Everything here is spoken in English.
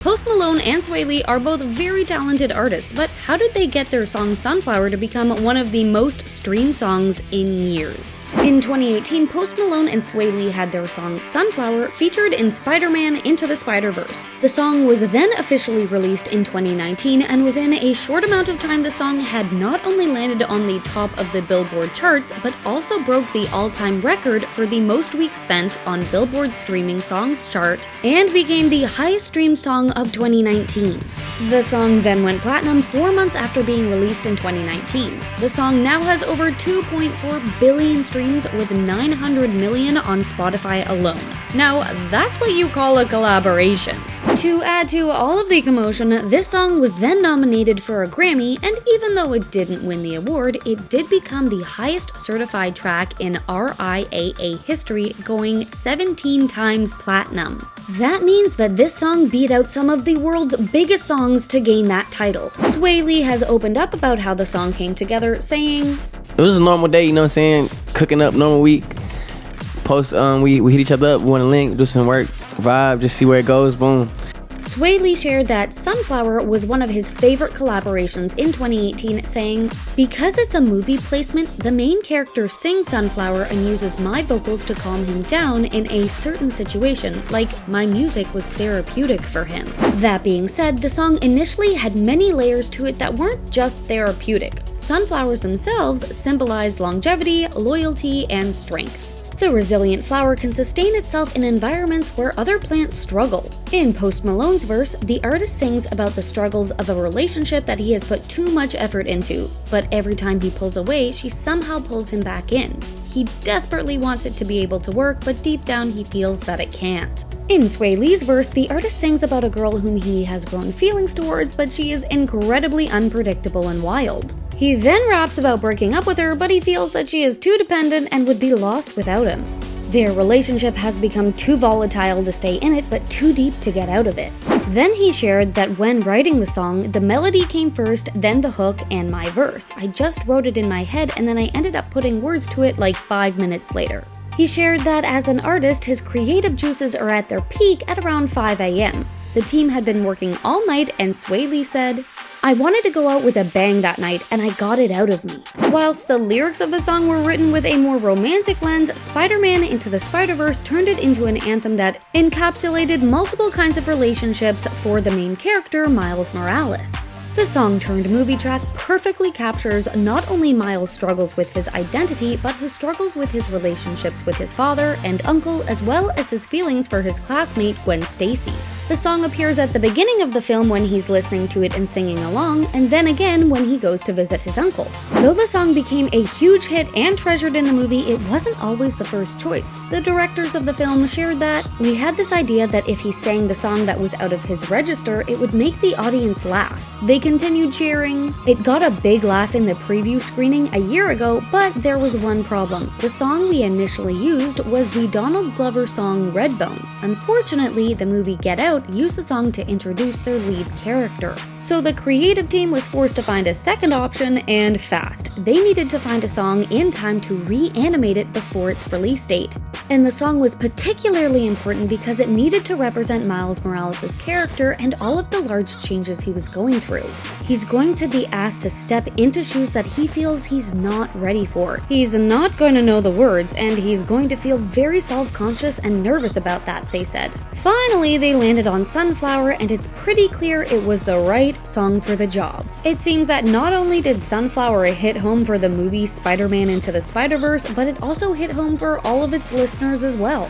Post Malone and Swae Lee are both very talented artists, but how did they get their song Sunflower to become one of the most streamed songs in years? In 2018, Post Malone and Swae Lee had their song Sunflower featured in Spider-Man Into the Spider-Verse. The song was then officially released in 2019, and within a short amount of time the song had not only landed on the top of the Billboard charts, but also broke the all-time record for the most weeks spent on Billboard's streaming songs chart, and became the highest streamed song of 2019. The song then went platinum 4 months after being released in 2019. The song now has over 2.4 billion streams with 900 million on Spotify alone. Now, that's what you call a collaboration. To add to all of the commotion, this song was then nominated for a Grammy, and even though it didn't win the award, it did become the highest certified track in RIAA history, going 17 times platinum. That means that this song beat out some of the world's biggest songs to gain that title. Swae Lee has opened up about how the song came together, saying, "It was a normal day, you know what I'm saying? Cooking up, normal week. Post, we hit each other up, we want to link, do some work, vibe, just see where it goes, boom." Swae Lee shared that Sunflower was one of his favorite collaborations in 2018, saying, "Because it's a movie placement, the main character sings Sunflower and uses my vocals to calm him down in a certain situation, like my music was therapeutic for him." That being said, the song initially had many layers to it that weren't just therapeutic. Sunflowers themselves symbolized longevity, loyalty, and strength. The resilient flower can sustain itself in environments where other plants struggle. In Post Malone's verse, the artist sings about the struggles of a relationship that he has put too much effort into, but every time he pulls away, she somehow pulls him back in. He desperately wants it to be able to work, but deep down he feels that it can't. In Swae Lee's verse, the artist sings about a girl whom he has grown feelings towards, but she is incredibly unpredictable and wild. He then raps about breaking up with her, but he feels that she is too dependent and would be lost without him. Their relationship has become too volatile to stay in it, but too deep to get out of it. Then he shared that when writing the song, the melody came first, then the hook, and my verse. I just wrote it in my head, and then I ended up putting words to it like 5 minutes later. He shared that as an artist, his creative juices are at their peak at around 5 a.m. The team had been working all night, and Swae Lee said, "I wanted to go out with a bang that night, and I got it out of me." Whilst the lyrics of the song were written with a more romantic lens, Spider-Man Into the Spider-Verse turned it into an anthem that encapsulated multiple kinds of relationships for the main character, Miles Morales. The song turned movie track perfectly captures not only Miles' struggles with his identity, but his struggles with his relationships with his father and uncle, as well as his feelings for his classmate, Gwen Stacy. The song appears at the beginning of the film when he's listening to it and singing along, and then again when he goes to visit his uncle. Though the song became a huge hit and treasured in the movie, it wasn't always the first choice. The directors of the film shared that, "We had this idea that if he sang the song that was out of his register, it would make the audience laugh." They continued cheering. "It got a big laugh in the preview screening a year ago, but there was one problem. The song we initially used was the Donald Glover song Redbone. Unfortunately, the movie Get Out used the song to introduce their lead character. So the creative team was forced to find a second option, and fast. They needed to find a song in time to reanimate it before its release date. And the song was particularly important because it needed to represent Miles Morales' character and all of the large changes he was going through. He's going to be asked to step into shoes that he feels he's not ready for. He's not going to know the words, and he's going to feel very self-conscious and nervous about that," they said. Finally, they landed on Sunflower, and it's pretty clear it was the right song for the job. It seems that not only did Sunflower hit home for the movie Spider-Man Into the Spider-Verse, but it also hit home for all of its listeners as well.